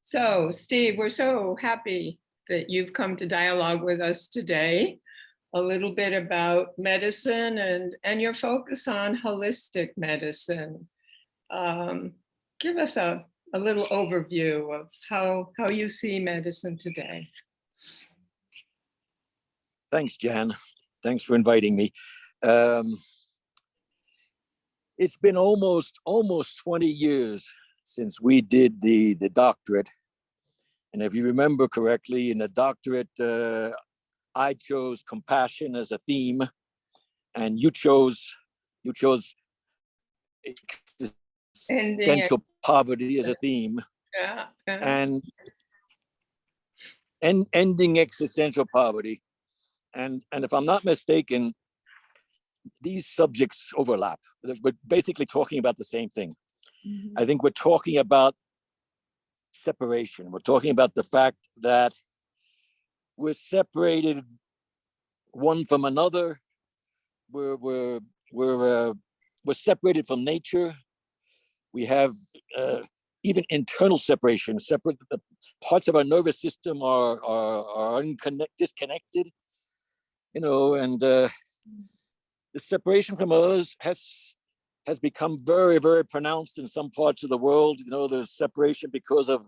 So, Steve, we're so happy that you've come to dialogue with us today. A little bit about medicine and your focus on holistic medicine. Give us a little overview of how you see medicine today. Thanks, Jan. Thanks for inviting me. It's been almost 20 years since we did the doctorate. And if you remember correctly, in the doctorate, I chose compassion as a theme, and you chose existential poverty as a theme. Yeah. And ending existential poverty. And if I'm not mistaken, these subjects overlap. We're basically talking about the same thing. Mm-hmm. I think we're talking about separation. We're talking about the fact that we're separated one from another. We're separated from nature. We have even internal separation. Separate, the parts of our nervous system are disconnected. You know, and the separation from others has become very, very pronounced in some parts of the world. You know, there's separation because of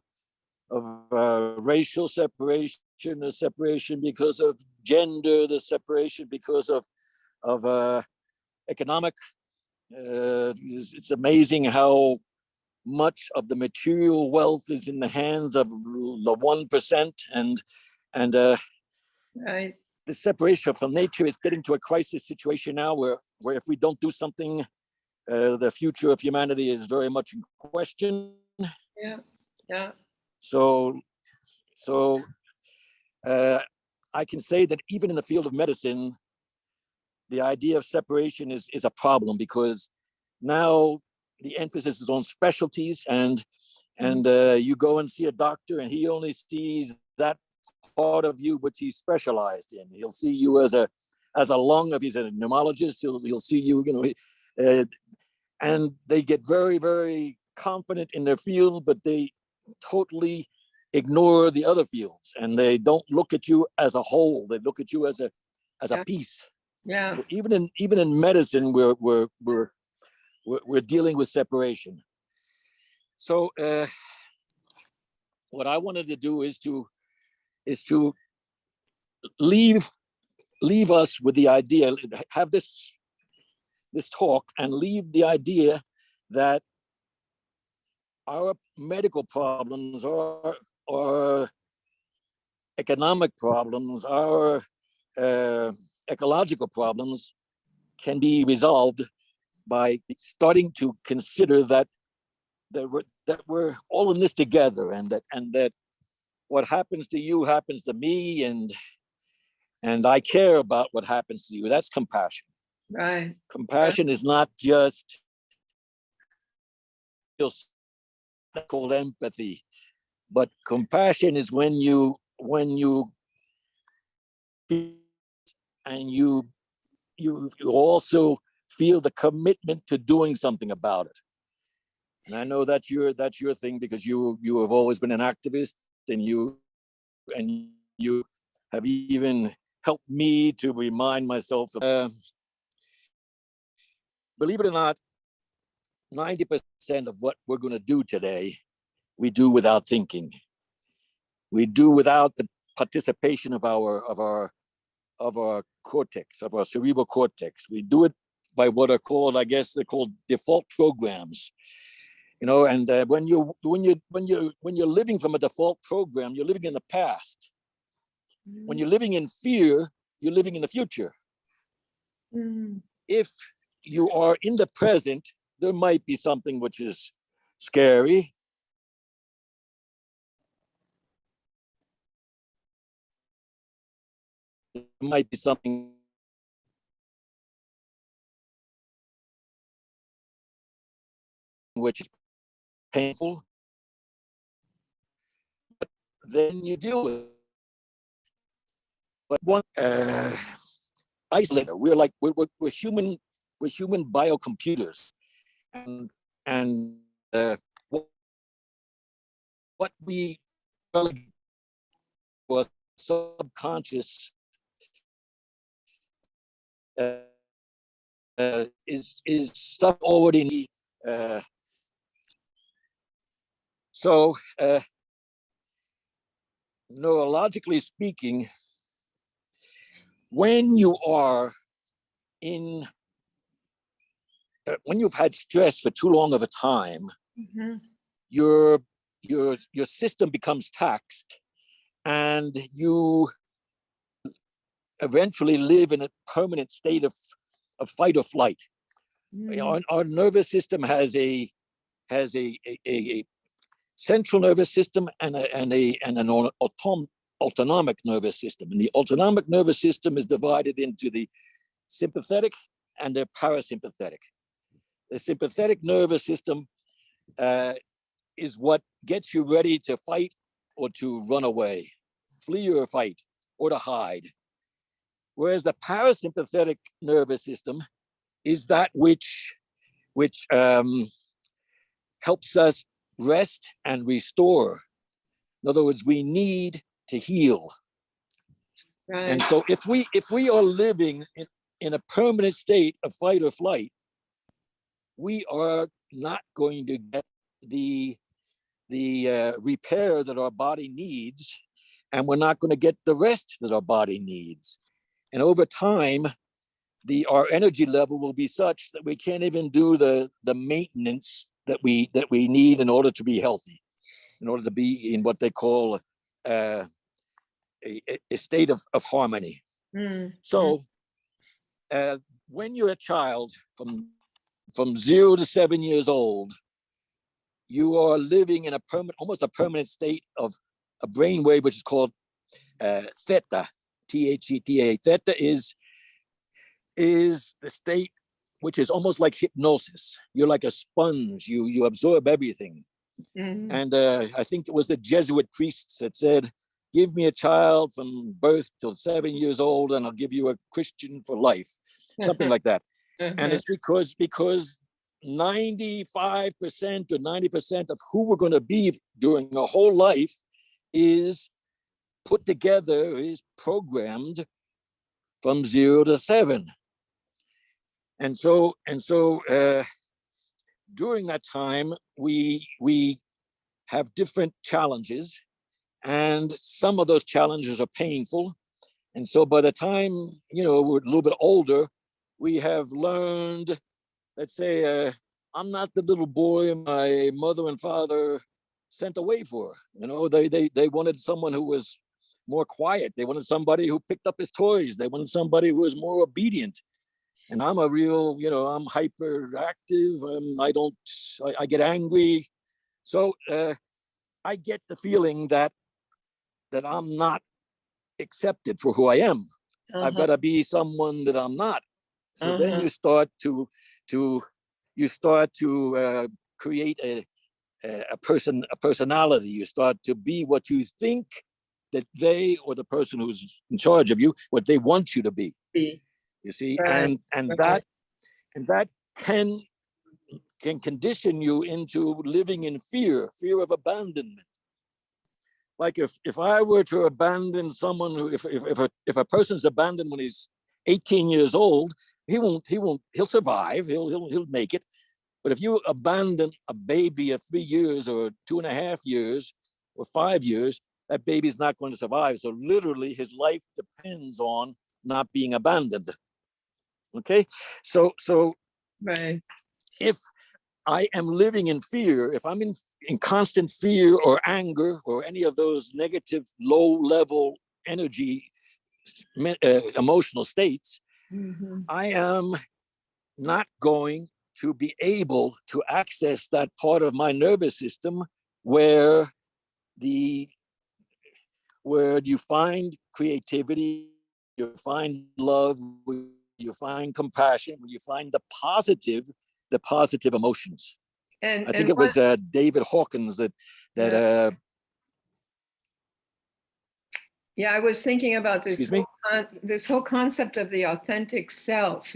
racial separation, there's separation because of gender, there's separation because of economic. It's amazing how much of the material wealth is in the hands of the 1%, and right. The separation from nature is getting to a crisis situation now where if we don't do something, the future of humanity is very much in question. Yeah. So I can say that even in the field of medicine, the idea of separation is a problem, because now the emphasis is on specialties, and you go and see a doctor and he only sees that part of you which he's specialized in. He'll see you as a lung, if he's a pneumologist, he'll see you, and they get very, very confident in their field, but they totally ignore the other fields, and they don't look at you as a whole. They look at you as a piece. Yeah. So even in medicine, we're dealing with separation. So what I wanted to do is to leave us with the idea, have this talk and leave the idea that our medical problems, our economic problems, our ecological problems can be resolved by starting to consider that we're all in this together, and that what happens to you happens to me, and I care about what happens to you. That's compassion. Right. Compassion is not just called empathy, but compassion is when you and you also feel the commitment to doing something about it. And I know that's your thing, because you have always been an activist, and you have even helped me to remind myself of, believe it or not, 90% of what we're going to do today, we do without thinking. We do without the participation of our cortex, of our cerebral cortex. We do it by what are called, I guess they're called default programs. And when you're living from a default program, you're living in the past. Mm. When you're living in fear, you're living in the future. Mm. If you are in the present, there might be something which is scary. There might be something which is painful, but then you deal with it. But one isolator, we're human biocomputers, and what we relegate was subconscious is stuff already. So neurologically speaking, when you are in when you've had stress for too long of a time, Mm-hmm. your system becomes taxed, and you eventually live in a permanent state of fight or flight. Mm-hmm. Our nervous system has a central nervous system and an autonomic nervous system. And the autonomic nervous system is divided into the sympathetic and the parasympathetic. The sympathetic nervous system is what gets you ready to fight or to run away, flee or fight, or to hide. Whereas the parasympathetic nervous system is that which helps us rest and restore. In other words, we need to heal. Right. And so if we are living in a permanent state of fight or flight, we are not going to get the repair that our body needs, and we're not going to get the rest that our body needs. And over time, our energy level will be such that we can't even do the maintenance that we need in order to be healthy, in order to be in what they call a state of harmony. Mm-hmm. So when you're a child from 0 to 7 years old, you are living in almost a permanent state of a brainwave, which is called theta, Theta. Theta is the state which is almost like hypnosis. You're like a sponge. You absorb everything. Mm-hmm. And I think it was the Jesuit priests that said, "Give me a child from birth till 7 years old, and I'll give you a Christian for life," something like that. And it's because 95% or 90% of who we're going to be during our whole life is put together, is programmed from 0 to 7. And so during that time, we have different challenges, and some of those challenges are painful. And so by the time we're a little bit older, we have learned, let's say, I'm not the little boy my mother and father sent away for. They wanted someone who was more quiet. They wanted somebody who picked up his toys. They wanted somebody who was more obedient. And I'm a real, I'm hyperactive. I get angry. So I get the feeling that I'm not accepted for who I am. I've got to be someone that I'm not. So then you start to create a personality. You start to be what you think that they, or the person who's in charge of you, what they want you to be. You see, Right. and Right. that can condition you into living in fear of abandonment. Like if I were to abandon someone who, if a person's abandoned when he's 18 years old, he'll survive, he'll make it. But if you abandon a baby of 3 years or 2.5 years or 5 years, that baby's not going to survive. So literally his life depends on not being abandoned. Okay, so Right. if I am living in fear, if I'm in constant fear or anger or any of those negative low level energy emotional states, I am not going to be able to access that part of my nervous system where you find creativity, you find love, you find compassion, you find the positive emotions. I think it was David Hawkins that yeah, I was thinking about this excuse me. This whole concept of the authentic self.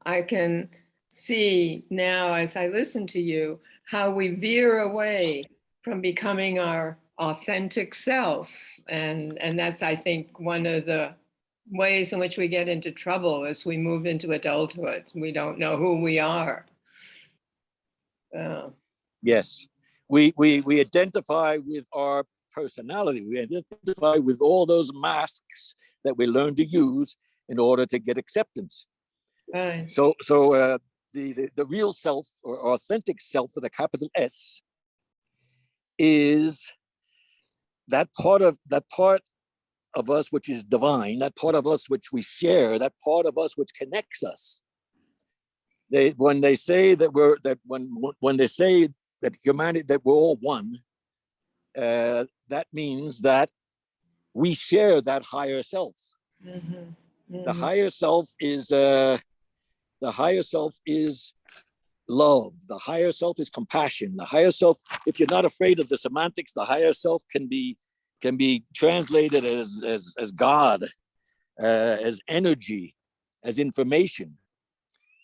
I can see now as I listen to you how we veer away from becoming our authentic self. And that's, I think, one of the ways in which we get into trouble as we move into adulthood. We don't know who we are. Yes, we identify with our personality. We identify with all those masks that we learn to use in order to get acceptance. Right. So the real self, or authentic self with a capital S, is that part of us which is divine, that part of us which we share, that part of us which connects us. When they say that when they say that humanity, that we're all one, that means that we share that higher self. Mm-hmm. Mm-hmm. The higher self is love. The higher self is compassion. The higher self, if you're not afraid of the semantics, the higher self can be translated as God, as energy, as information.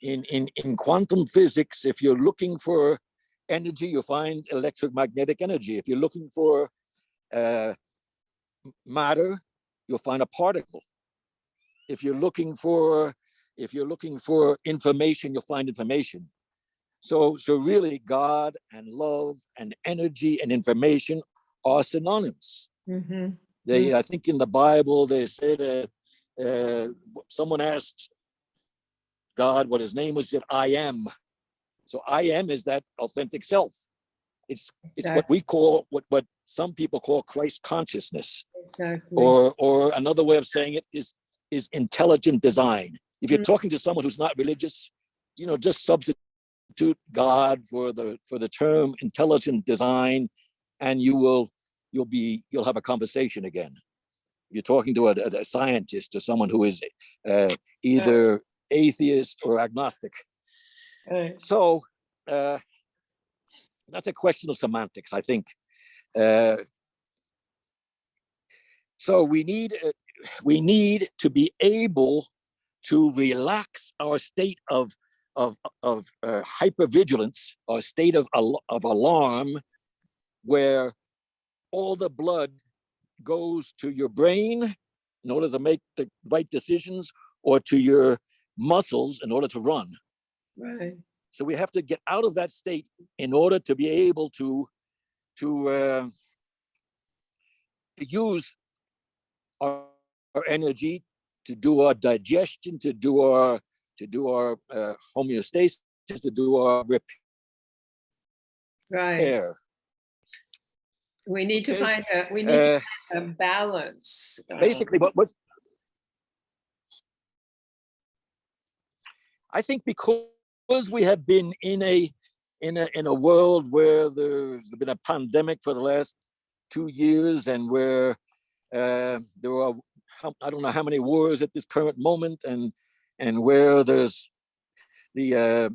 In quantum physics, if you're looking for energy, you'll find electromagnetic energy. If you're looking for matter, you'll find a particle. If you're looking for information, you'll find information. So really, God and love and energy and information are synonymous. Mm-hmm. I think in the Bible they say that someone asked God what his name was, said, I am. So I am is that authentic self. It's what we call, what some people call Christ consciousness. Exactly. Or another way of saying it is intelligent design. If you're talking to someone who's not religious, just substitute God for the term intelligent design, and you'll have a conversation again. If you're talking to a scientist or someone who is either atheist or agnostic. So that's a question of semantics, I think. So we need to be able to relax our state of hypervigilance, or state of alarm, where all the blood goes to your brain in order to make the right decisions, or to your muscles in order to run. Right. So we have to get out of that state in order to be able to use our energy, to do our digestion, to do our homeostasis, to do our repair. Right. We need to find a balance. Basically, what's I think, because we have been in a world where there's been a pandemic for the last 2 years, and where there are, I don't know how many wars at this current moment, and where there's there's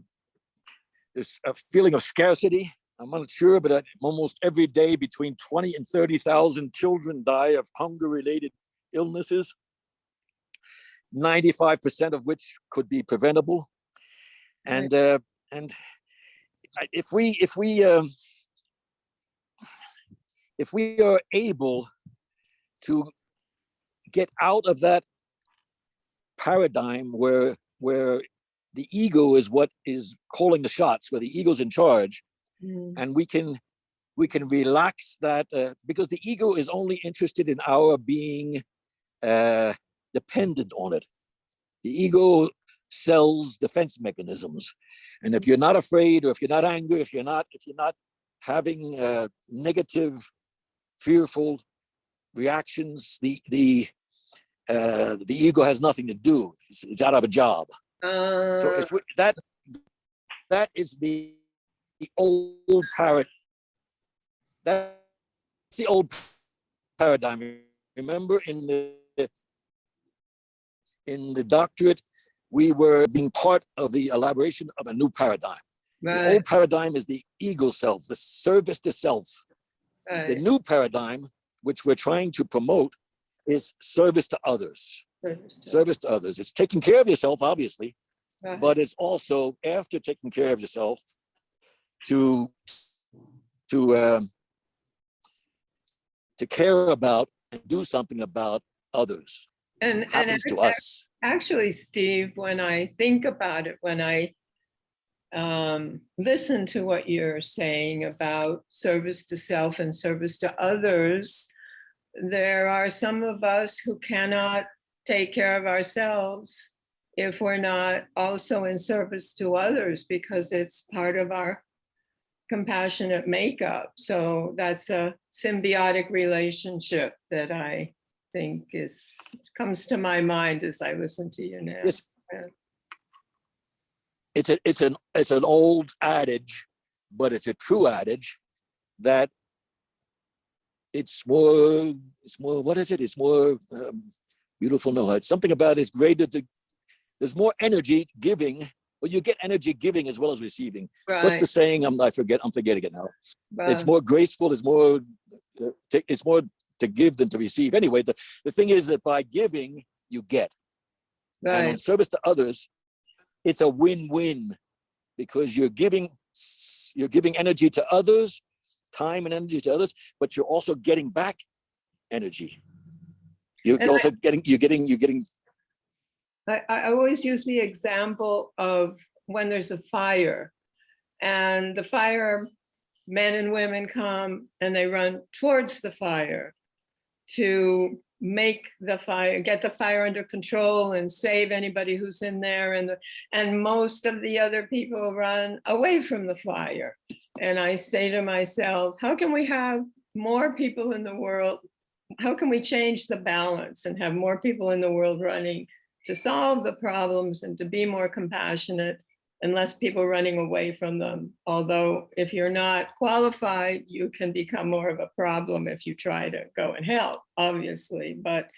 a feeling of scarcity. I'm not sure, but almost every day between 20 and 30,000 children die of hunger-related illnesses, 95% of which could be preventable. And if we are able to get out of that paradigm where the ego is what is calling the shots, where the ego's in charge, and we can relax that, because the ego is only interested in our being dependent on it. The ego sells defense mechanisms, and if you're not afraid, or if you're not angry, if you're not having negative, fearful reactions, the ego has nothing to do. It's out of a job. So if that is the old paradigm. That's the old paradigm. Remember, in the doctorate, we were being part of the elaboration of a new paradigm. Right. The old paradigm is the ego self, the service to self. Right. The new paradigm, which we're trying to promote, is service to others. Service to others. It's taking care of yourself, obviously, right, but it's also, after taking care of yourself, to to care about and do something about others. And Happens to us. actually, Steve, when I think about it, when I listen to what you're saying about service to self and service to others, there are some of us who cannot take care of ourselves if we're not also in service to others, because it's part of our compassionate makeup. So that's a symbiotic relationship that I think comes to my mind as I listen to you now. It's an old adage, but it's a true adage that it's more what is it? It's more beautiful. No, it's something about it's greater. There's more energy giving. Well, you get energy giving as well as receiving. Right. What's the saying? I'm forgetting it now. Right. It's more graceful. It's more to give than to receive. Anyway, the thing is that by giving, you get. Right. And on service to others, it's a win-win, because you're giving energy to others, time and energy to others, but you're also getting back energy. You're getting. I always use the example of when there's a fire, and the firemen and women come and they run towards the fire to make the fire, get the fire under control and save anybody who's in there. And most of the other people run away from the fire. And I say to myself, how can we have more people in the world? How can we change the balance and have more people in the world running to solve the problems and to be more compassionate, and less people running away from them? Although if you're not qualified, you can become more of a problem if you try to go and help, obviously. But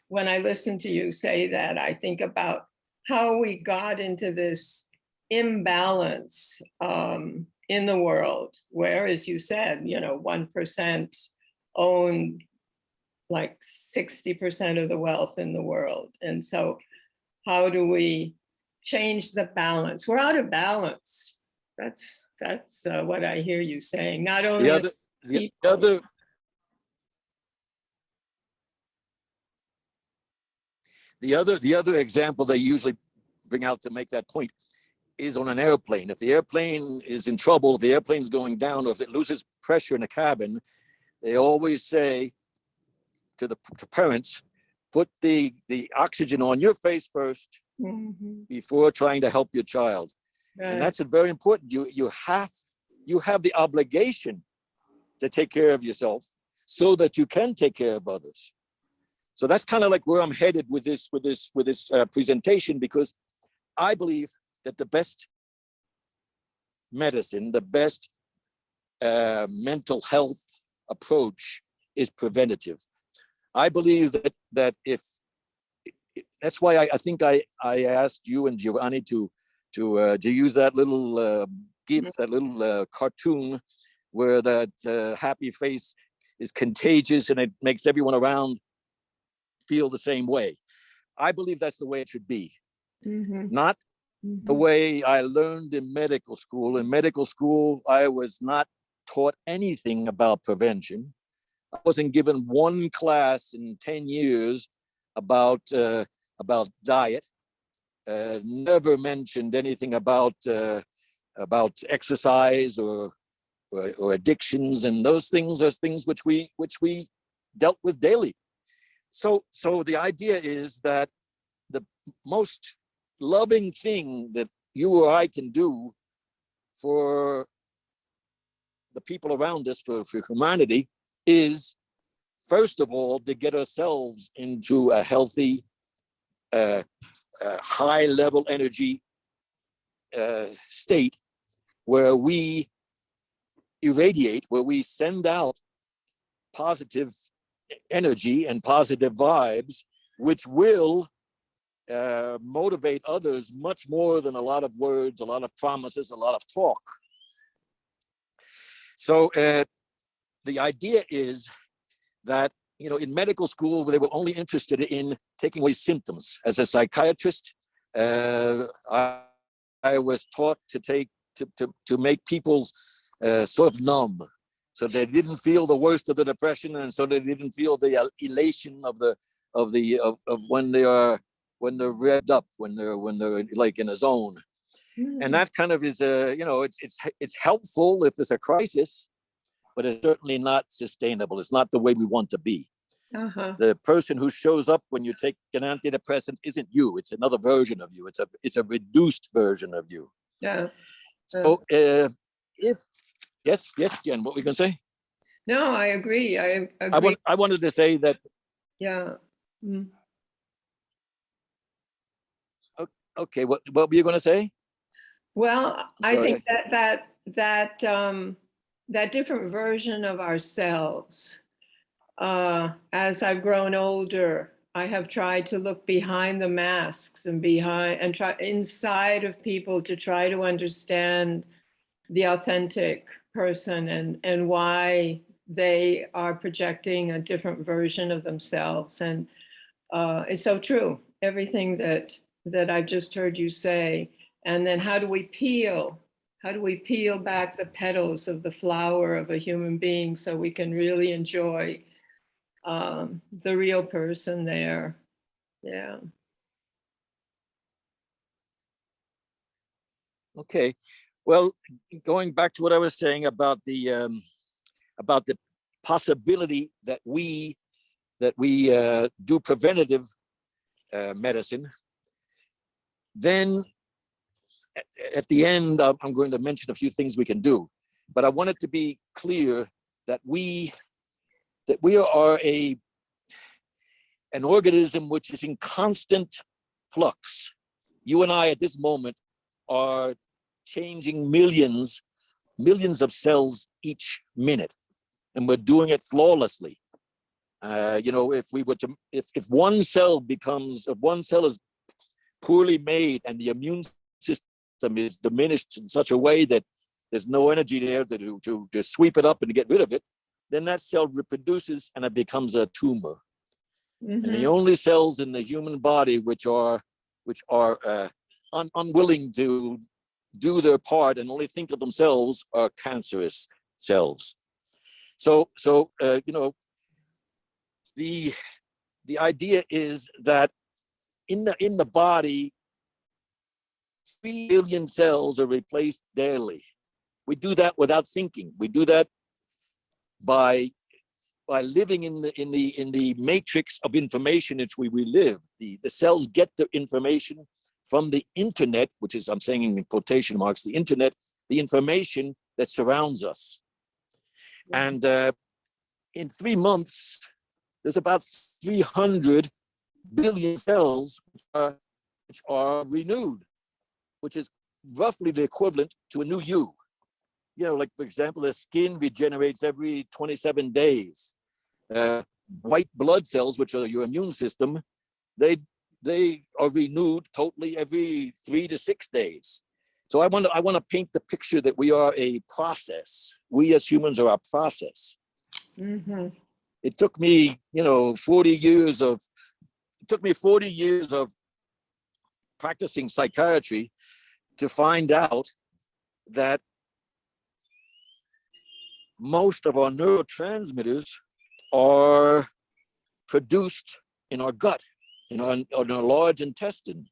when I listen to you say that, I think about how we got into this imbalance in the world, where, as you said, 1% own like 60% of the wealth in the world. And so how do we change the balance? We're out of balance. That's what I hear you saying. Not only the other example they usually bring out to make that point is on an airplane. If the airplane is in trouble, if the airplane's going down, or if it loses pressure in the cabin, they always say to parents, put the oxygen on your face first, mm-hmm. before trying to help your child. Right. And that's very important. You have the obligation to take care of yourself so that you can take care of others. So that's kind of like where I'm headed with this presentation, because I believe that the best medicine, the best mental health approach is preventative. I believe that if that's why I think I asked you and Giovanni to use that little GIF, that little cartoon where that happy face is contagious and it makes everyone around feel the same way. I believe that's the way it should be, mm-hmm. not mm-hmm. the way I learned in medical school. In medical school, I was not taught anything about prevention. I wasn't given one class in 10 years about diet. Never mentioned anything about exercise or addictions, and those things are things which we dealt with daily. So the idea is that the most loving thing that you or I can do for the people around us, for humanity, is first of all to get ourselves into a healthy, high level energy state where we irradiate, where we send out positive energy and positive vibes, which will motivate others much more than a lot of words, a lot of promises, a lot of talk. So the idea is that, in medical school, they were only interested in taking away symptoms. As a psychiatrist, I was taught to make people sort of numb, So they didn't feel the worst of the depression, and so they didn't feel the elation of when they're revved up, when they're like in a zone. And that kind of is it's helpful if there's a crisis, but it's certainly not sustainable. It's not the way we want to be. The person who shows up when you take an antidepressant isn't you. It's another version of you. It's a reduced version of you. Yeah. So if yes, Jen, what were you gonna say? No, I agree. I agree. I wanted to say that. Yeah. Mm. Okay, what were you gonna say? Well, I Sorry. think that different version of ourselves, as I've grown older, I have tried to look behind the masks and try inside of people to try to understand the authentic person and why they are projecting a different version of themselves. And it's so true, everything that I've just heard you say. And then how do we peel back the petals of the flower of a human being so we can really enjoy the real person there? Yeah. Okay. Well, going back to what I was saying about the possibility that we do preventative medicine, then at the end, I'm going to mention a few things we can do. But I want it to be clear that we are an organism which is in constant flux. You and I at this moment are changing millions of cells each minute, and we're doing it flawlessly. If one cell is poorly made and the immune system is diminished in such a way that there's no energy there to sweep it up and to get rid of it, then that cell reproduces and it becomes a tumor. Mm-hmm. And the only cells in the human body which are unwilling to do their part and only think of themselves are cancerous cells. So the idea is that in the body, 3 billion cells are replaced daily. We do that without thinking. We do that by living in the matrix of information in which we live. The cells get the information from the internet, which is, I'm saying in quotation marks, the internet, the information that surrounds us. And in 3 months, there's about 300 billion cells which are renewed, which is roughly the equivalent to a new you. Like, for example, the skin regenerates every 27 days. White blood cells, which are your immune system, they are renewed totally every 3 to 6 days. So I want to paint the picture that we are a process. We as humans are a process. Mm-hmm. It took me, 40 years of practicing psychiatry to find out that most of our neurotransmitters are produced in our gut, in our large intestine.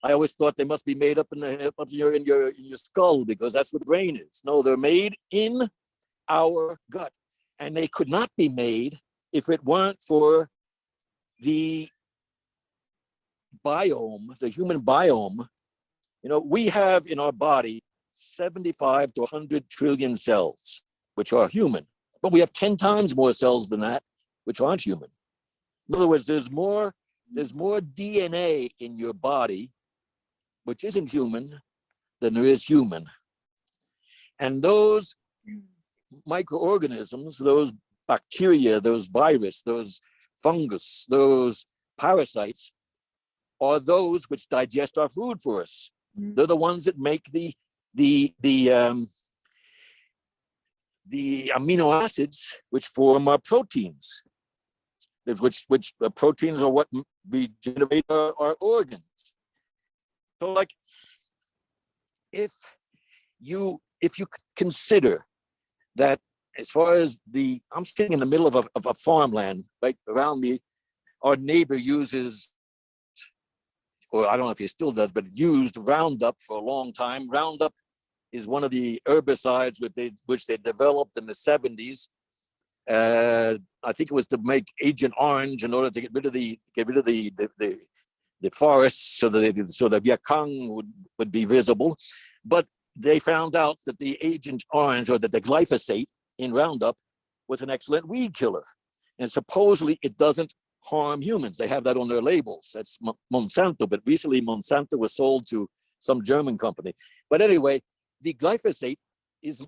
I always thought they must be made up in your skull because that's what the brain is. No, they're made in our gut, and they could not be made if it weren't for the biome, the human biome. We have in our body 75 to 100 trillion cells, which are human, but we have 10 times more cells than that, which aren't human. In other words, there's more DNA in your body, which isn't human, than there is human. And those microorganisms, those bacteria, those virus, those fungus, those parasites, are those which digest our food for us. They're the ones that make the amino acids which form our proteins. Which proteins are what regenerate our organs. So, like, if you consider that as far as I'm sitting in the middle of a farmland right around me. Our neighbor uses, or I don't know if he still does, but used Roundup for a long time. Roundup is one of the herbicides which they developed in the 70s. I think it was to make Agent Orange in order to get rid of the forests so that Viet Cong would be visible. But they found out that the Agent Orange, or that the glyphosate in Roundup, was an excellent weed killer. And supposedly it doesn't harm humans. They have that on their labels. That's Monsanto, but recently Monsanto was sold to some German company. But anyway, the glyphosate is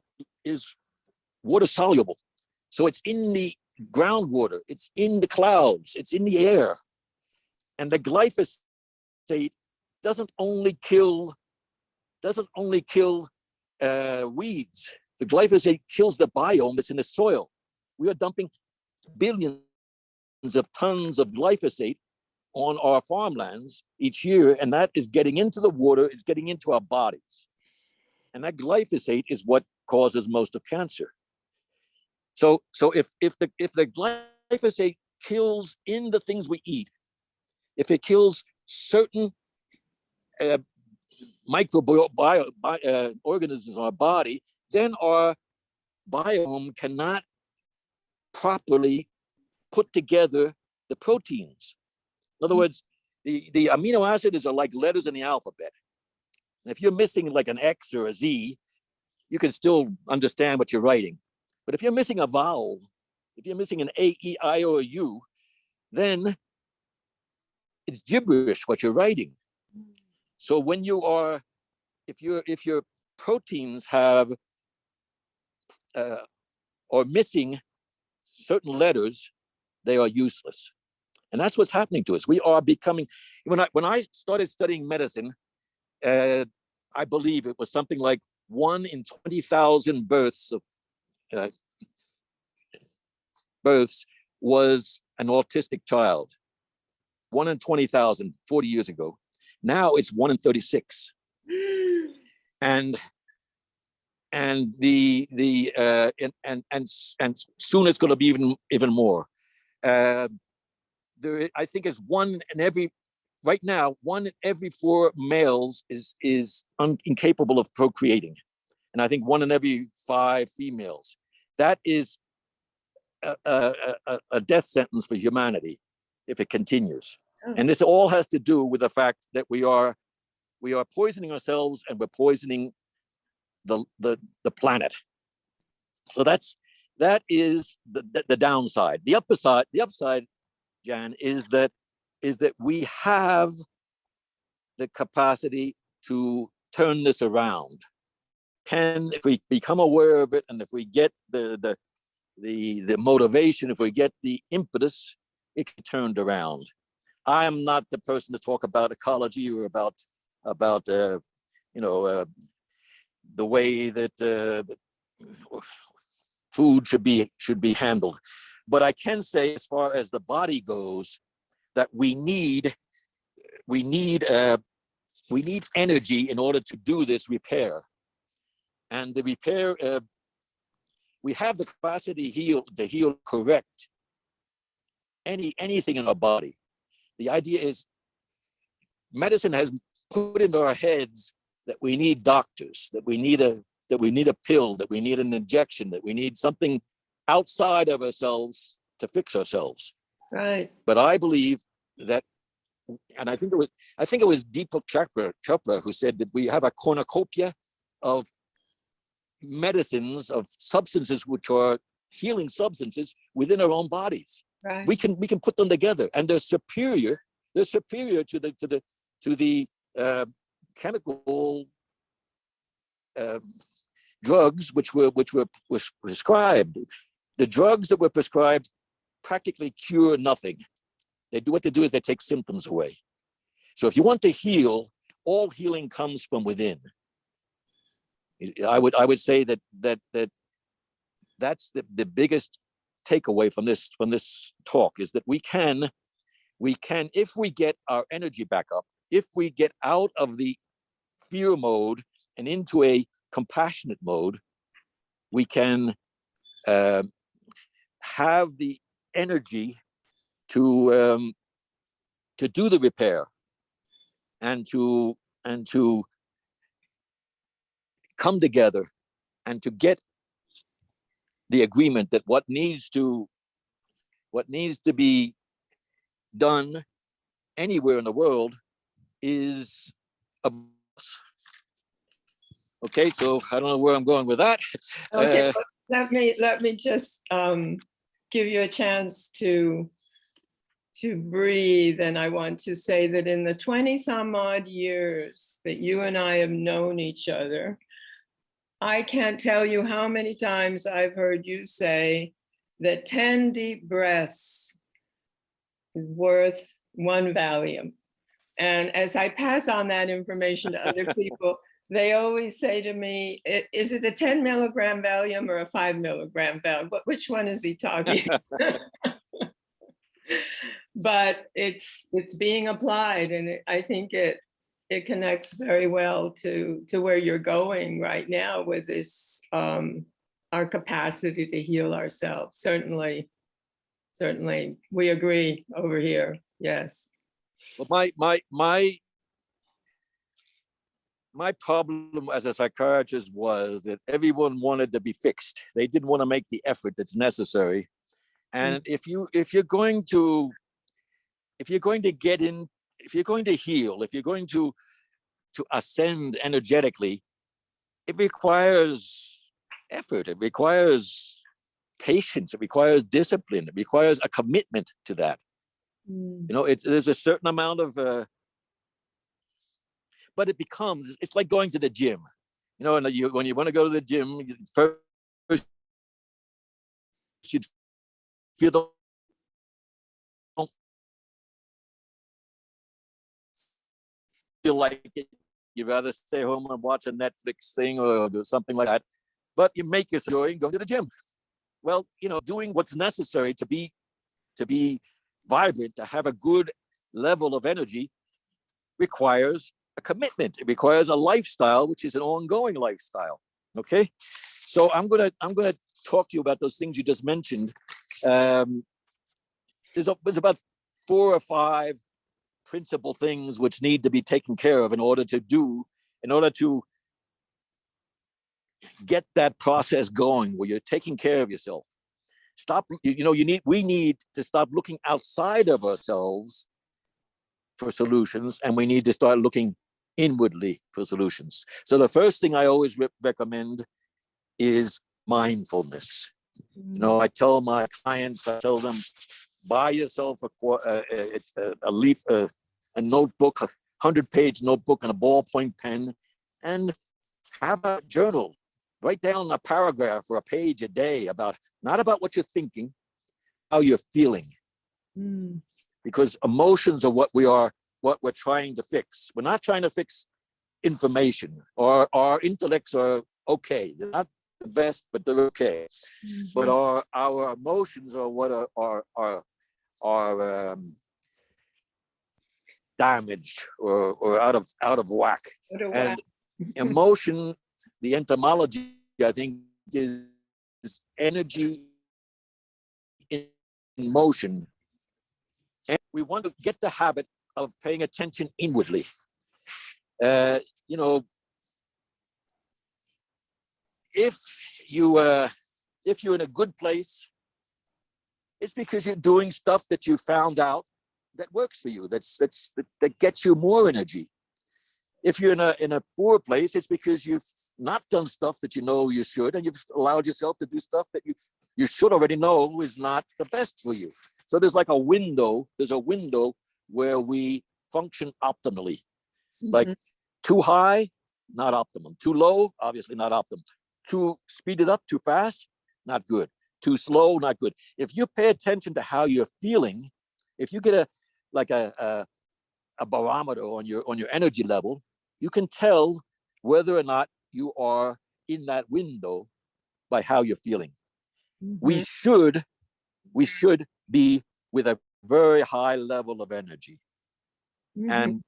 water soluble. So it's in the groundwater, it's in the clouds, it's in the air. And the glyphosate doesn't only kill weeds. The glyphosate kills the biome that's in the soil. We are dumping billions of tons of glyphosate on our farmlands each year, and that is getting into the water, it's getting into our bodies. And that glyphosate is what causes most of cancer. So if the glyphosate kills in the things we eat, if it kills certain organisms in our body, then our biome cannot properly put together the proteins. In other words, the amino acids are like letters in the alphabet. And if you're missing like an X or a Z, you can still understand what you're writing. But if you're missing a vowel, if you're missing an A, E, I, or a U, then it's gibberish what you're writing. So when you are, if your proteins have or missing certain letters, they are useless. And that's what's happening to us. We are becoming, when I started studying medicine, I believe it was something like 1 in 20,000 births was an autistic child. 1 in 20,000 40 years ago. Now it's 1 in 36. And soon it's going to be even more. I think it's right now, 1 in every 4 males is incapable of procreating. And I think 1 in every 5 females. That is a death sentence for humanity if it continues. Oh. And this all has to do with the fact that we are poisoning ourselves, and we're poisoning the planet. So that is the downside. The upside, Jan, is that we have the capacity to turn this around. If we become aware of it, and if we get the motivation, if we get the impetus, it can be turned around. I am not the person to talk about ecology or about the way that food should be handled. But I can say, as far as the body goes, that we need energy in order to do this repair. And the repair, we have the capacity to heal, correct anything in our body. The idea is, medicine has put into our heads that we need doctors, that we need a pill, that we need an injection, that we need something outside of ourselves to fix ourselves. Right. But I believe that, and I think it was Deepak Chopra who said that we have a cornucopia of medicines, of substances which are healing substances within our own bodies. Right. We can put them together, and they're superior to the chemical drugs which were prescribed. The drugs that were prescribed practically cure nothing. What they do is they take symptoms away. So if you want to heal, all healing comes from within. I would say that's the biggest takeaway from this talk, is that we can, if we get our energy back up, if we get out of the fear mode and into a compassionate mode, we can have the energy to do the repair and to come together and to get the agreement that what needs to be done anywhere in the world is of us. Okay, so I don't know where I'm going with that. Okay, let me just give you a chance to breathe. And I want to say that in the 20 some odd years that you and I have known each other, I can't tell you how many times I've heard you say that 10 deep breaths is worth one Valium. And as I pass on that information to other people, they always say to me, is it a 10 milligram Valium or a 5 milligram Valium? Which one is he talking? But it's being applied, and I think it connects very well to where you're going right now with this, our capacity to heal ourselves. Certainly, we agree over here. Yes. Well, my problem as a psychiatrist was that everyone wanted to be fixed. They didn't want to make the effort that's necessary. And if you're going to get in, if you're going to heal, if you're going to ascend energetically, it requires effort. It requires patience. It requires discipline. It requires a commitment to that. You know, there's a certain amount of, but it's like going to the gym. You know, and when you want to go to the gym, first you feel don't feel like it. You'd rather stay home and watch a Netflix thing or do something like that. But you make yourself enjoy going to the gym. Well, you know, doing what's necessary to be vibrant, to have a good level of energy, requires a commitment. It requires a lifestyle, which is an ongoing lifestyle. Okay, so I'm gonna talk to you about those things you just mentioned. There's about 4 or 5 principal things which need to be taken care of in order to get that process going where you're taking care of yourself. We need to stop looking outside of ourselves for solutions, and we need to start looking inwardly for solutions. So the first thing I always recommend is mindfulness. You know, I tell my clients, I tell them, buy yourself a notebook, 100-page notebook and a ballpoint pen, and have a journal. Write down a paragraph or a page a day about, not about what you're thinking, how you're feeling. Because emotions are what we're trying to fix. We're not trying to fix information. Our intellects are okay. They're not the best, but they're okay. But our emotions are what are damaged or out of whack. And emotion, the etymology, I think, is energy in motion. And we want to get the habit of paying attention inwardly. You know, if you're in a good place, it's because you're doing stuff that you found out that works for you, that gets you more energy. If you're in a poor place, it's because you've not done stuff that you know you should, and you've allowed yourself to do stuff that you should already know is not the best for you. So there's a window where we function optimally. Like too high, not optimum. Too low, obviously not optimum. Too speeded up, too fast, not good. Too slow, not good. If you pay attention to how you're feeling, if you get a barometer on your energy level, you can tell whether or not you are in that window by how you're feeling. We should be with a very high level of energy, and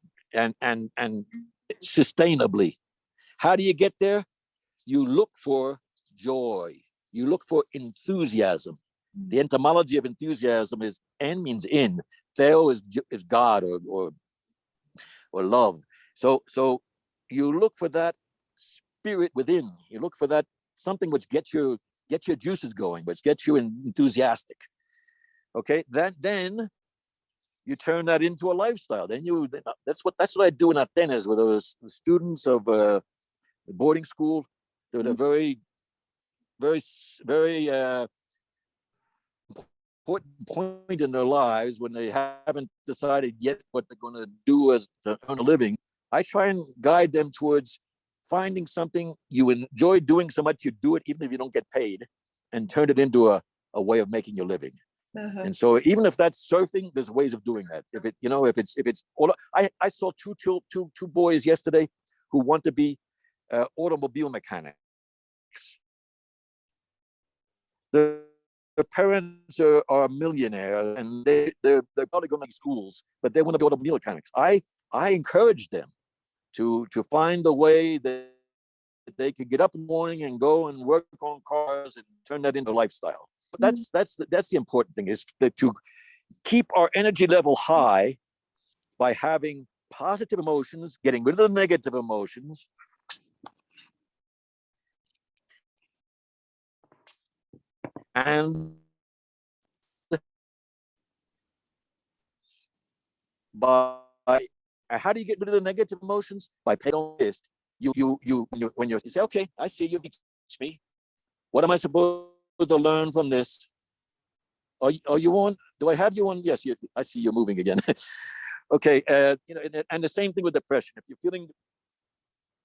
sustainably. How do you get there? You look for joy. you look for enthusiasm. The etymology of enthusiasm is en means in, theo is God or love. So you look for that spirit within. You look for that something which gets your juices going, which gets you enthusiastic. Okay, then you turn that into a lifestyle. Then that's what I do in Athens with those students of boarding school. They're a very important point in their lives when they haven't decided yet what they're going to do as to earn a living. I try and guide them towards finding something you enjoy doing so much you do it even if you don't get paid, and turn it into a way of making your living. And so even if that's surfing, there's ways of doing that. If it's all, I saw two boys yesterday who want to be automobile mechanics. The parents are millionaires and they're probably going to schools, but they want to be automobile mechanics. I encourage them to find a way that they could get up in the morning and go and work on cars and turn that into a lifestyle. But that's the important thing, is to keep our energy level high by having positive emotions, getting rid of the negative emotions, and by how do you get rid of the negative emotions? By paying attention. When you say, okay, I see you, teach me. What am I supposed to learn from this? Are you on? Do I have you on? Yes, I see you're moving again. Okay, and the same thing with depression. If you're feeling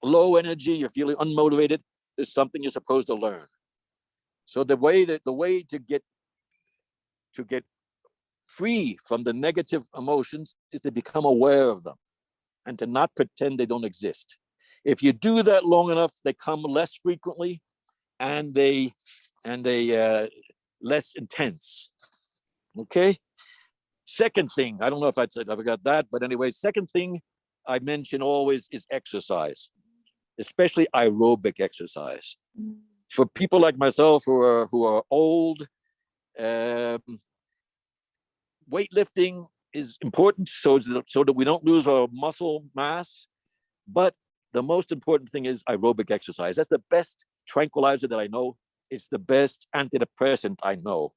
low energy, you're feeling unmotivated, there's something you're supposed to learn. So the way to get free from the negative emotions is to become aware of them and to not pretend they don't exist. If you do that long enough, they come less frequently and they less intense. Okay. Second thing, I don't know if I forgot that, but anyway, second thing I mention always is exercise, especially aerobic exercise. For people like myself who are old, weightlifting is important so that we don't lose our muscle mass. But the most important thing is aerobic exercise. That's the best tranquilizer that I know. It's the best antidepressant I know.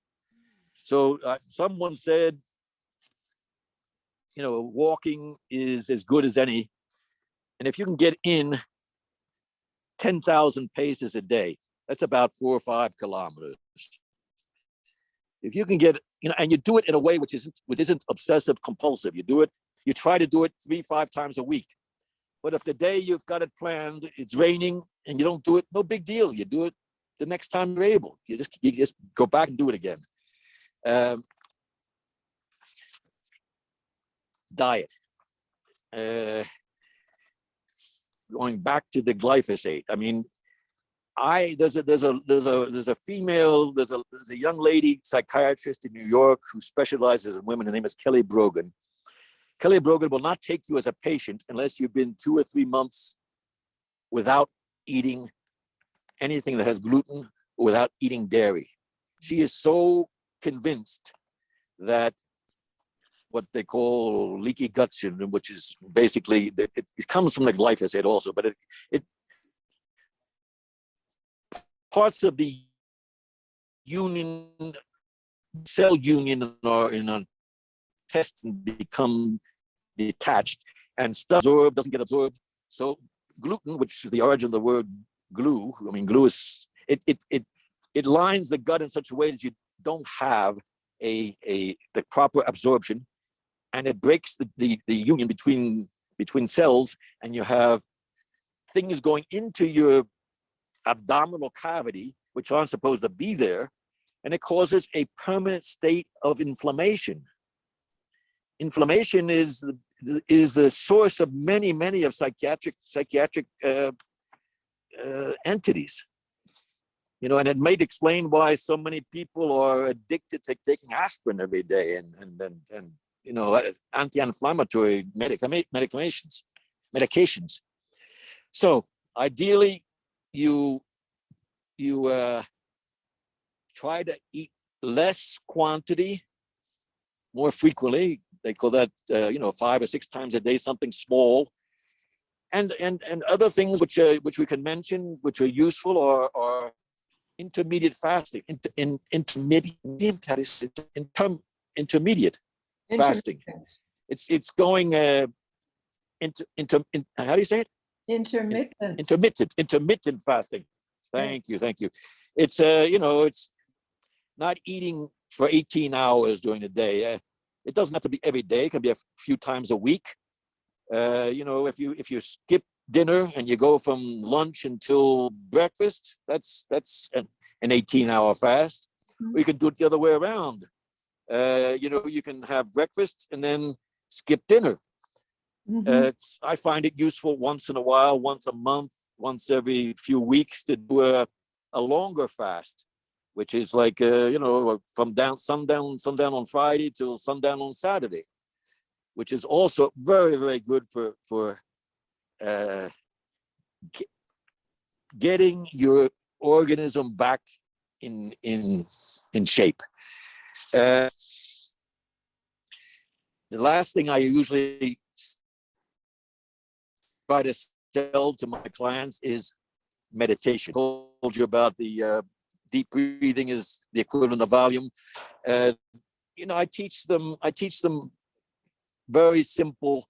So someone said, walking is as good as any. And if you can get in 10,000 paces a day, that's about 4 or 5 kilometers. If you can get, and you do it in a way which isn't obsessive compulsive. You try to do it 3-5 times a week. But if the day you've got it planned, it's raining and you don't do it, no big deal. You do it the next time you're able. You just go back and do it again. Diet. Going back to the glyphosate. I mean, there's a young lady psychiatrist in New York who specializes in women. Her name is Kelly Brogan. Kelly Brogan will not take you as a patient unless you've been 2 or 3 months without eating anything that has gluten, or without eating dairy. She is so convinced that what they call leaky gut syndrome, which is basically, it comes from the glyphosate also, but it parts of the cell union in our intestine become detached, and stuff doesn't get absorbed. So gluten, which is the origin of the word glue, glue is it lines the gut in such a way that you don't have the proper absorption, and it breaks the union between cells, and you have things going into your abdominal cavity which aren't supposed to be there, and it causes a permanent state of inflammation. Inflammation is the source of many of psychiatric entities. And it might explain why so many people are addicted to taking aspirin every day and anti-inflammatory medications. So ideally, you try to eat less quantity, more frequently. They call that, 5 or 6 times a day, something small. And other things which we can mention, which are useful, are intermediate fasting, intermediate fasting. Intermittent. It's going how do you say it? Intermittent fasting. Thank you. It's it's not eating for 18 hours during the day. It doesn't have to be every day. It can be a few times a week. If you skip dinner and you go from lunch until breakfast, that's an 18-hour fast. Mhm. Or you can do it the other way around. You can have breakfast and then skip dinner. Mhm. I find it useful once in a while, once a month, once every few weeks, to do a longer fast, which is like from sundown on Friday till sundown on Saturday, which is also very, very good for getting your organism back in shape. The last thing I usually try to tell to my clients is meditation. I told you about the deep breathing is the equivalent of volume. I teach them very simple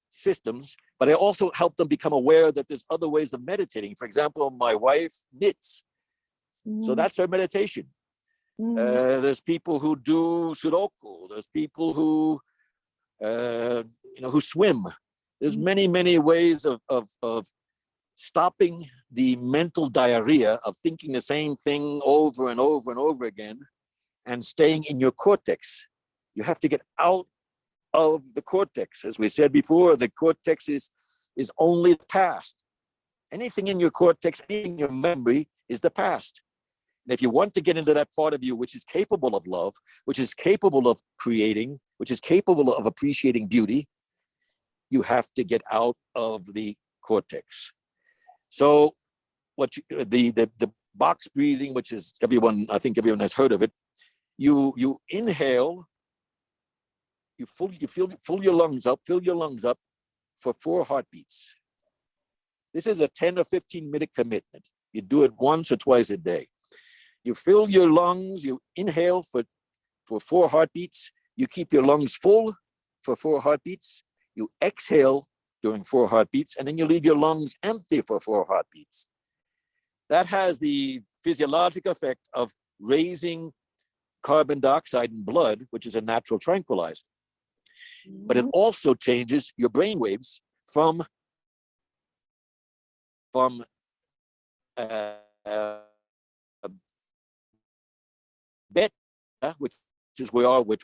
systems, but I also help them become aware that there's other ways of meditating. For example, my wife knits, so that's her meditation. There's people who do Sudoku. There's people who swim. There's many ways of stopping the mental diarrhea of thinking the same thing over and over and over again, and staying in your cortex. You have to get out of the cortex. As we said before, the cortex is only the past. Anything in your cortex, anything in your memory is the past. And if you want to get into that part of you which is capable of love, which is capable of creating, which is capable of appreciating beauty, you have to get out of the cortex. So the box breathing, which is I think everyone has heard of it. You inhale, you fill your lungs up for 4 heartbeats. This is a 10 or 15-minute commitment. You do it once or twice a day. You fill your lungs, you inhale for 4 heartbeats, you keep your lungs full for 4 heartbeats, you exhale during 4 heartbeats, and then you leave your lungs empty for 4 heartbeats. That has the physiologic effect of raising carbon dioxide in blood, which is a natural tranquilizer. But it also changes your brain waves from beta, which is which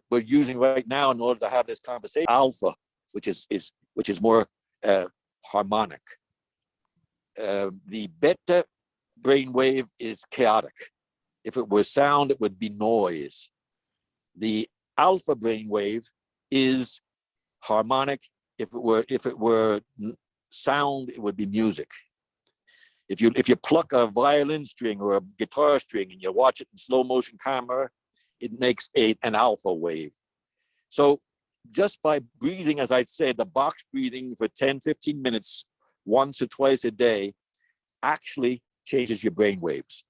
we're using right now in order to have this conversation, alpha, which is more harmonic. The beta brainwave is chaotic. If it were sound, it would be noise. The alpha brainwave is harmonic. If it were sound, it would be music. If you pluck a violin string or a guitar string and you watch it in slow motion camera, it makes an alpha wave. So just by breathing, as I said, the box breathing for 10, 15 minutes, once or twice a day, actually changes your brain waves.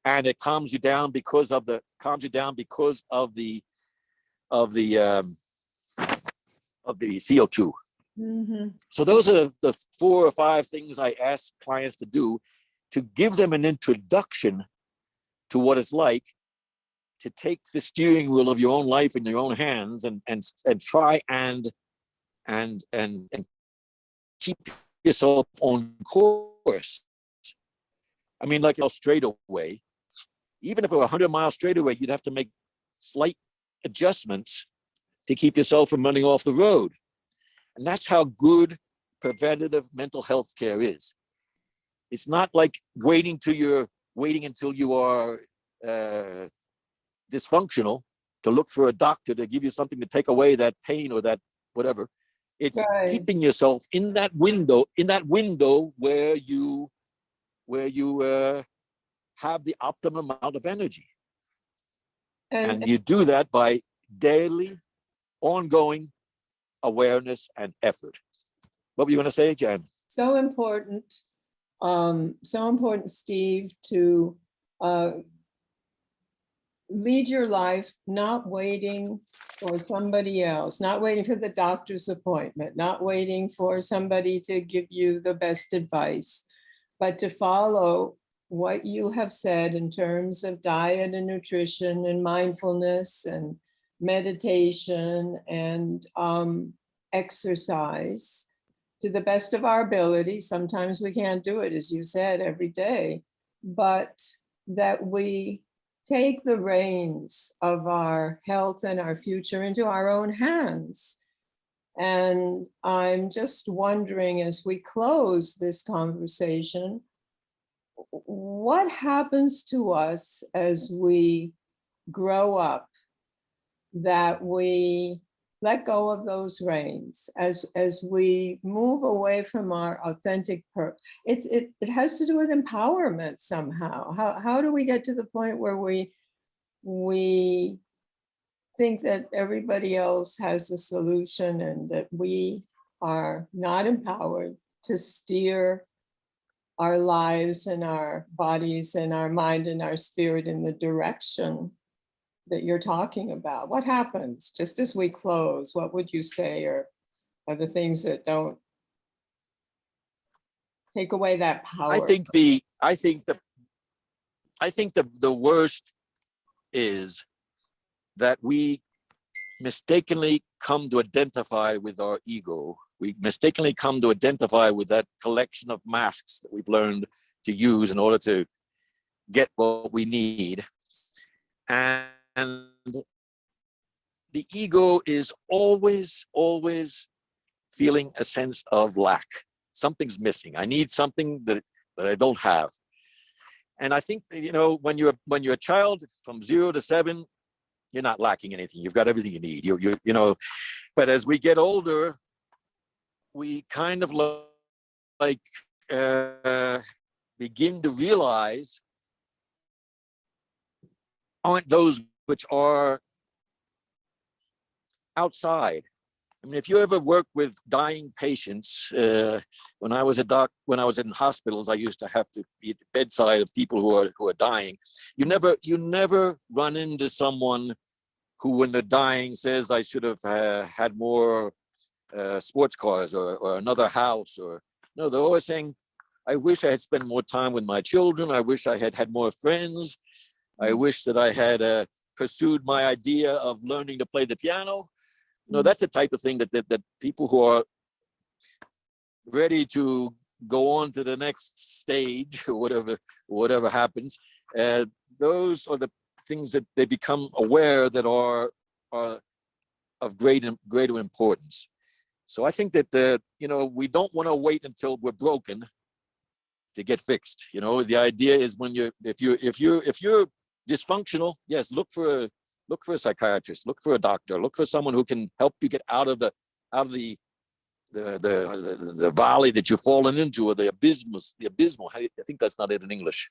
And it calms you down because of the CO2. Mm-hmm. So those are the 4 or 5 things I ask clients to do to give them an introduction to what it's like to take the steering wheel of your own life in your own hands and try and keep yourself on course. I mean, like a straightaway, even if it were 100 miles straightaway, you'd have to make slight adjustments to keep yourself from running off the road. And that's how good preventative mental health care is. It's not like waiting until you are dysfunctional to look for a doctor to give you something to take away that pain or that whatever. It's keeping yourself in that window where you have the optimum amount of energy. And And you do that by daily, ongoing awareness and effort. What were you going to say, Jan? so important, Steve, to lead your life not waiting for somebody else, not waiting for the doctor's appointment, not waiting for somebody to give you the best advice, but to follow what you have said in terms of diet and nutrition and mindfulness and meditation and exercise to the best of our ability. Sometimes we can't do it, as you said, every day, but that we take the reins of our health and our future into our own hands. And I'm just wondering, as we close this conversation, what happens to us as we grow up, that we let go of those reins, as we move away from our authentic it has to do with empowerment somehow. How do we get to the point where we think that everybody else has the solution and that we are not empowered to steer our lives and our bodies and our mind and our spirit in the direction that you're talking about? What happens just as we close? What would you say are the things that don't take away that power? I think the worst is that we mistakenly come to identify with our ego. We mistakenly come to identify with that collection of masks that we've learned to use in order to get what we need. And the ego is always feeling a sense of lack. Something's missing. I need something that I don't have. And I think, you know, when you're a child from 0 to 7, you're not lacking anything. You've got everything you need. You know, but as we get older, we kind of begin to realize aren't those which are outside. I mean, if you ever work with dying patients, when I was in hospitals, I used to have to be at the bedside of people who are dying. You never run into someone who, when they're dying, says, "I should have had more sports cars or another house." Or no, they're always saying, "I wish I had spent more time with my children. I wish I had had more friends. I wish that I had pursued my idea of learning to play the piano." No, that's the type of thing that people who are ready to go on to the next stage or whatever happens, those are the things that they become aware that are of greater importance. So I think that we don't want to wait until we're broken to get fixed. You know, the idea is if you're dysfunctional, yes, look for a psychiatrist, look for a doctor, look for someone who can help you get out of the valley that you've fallen into, or the abysmal. I think that's not it in English.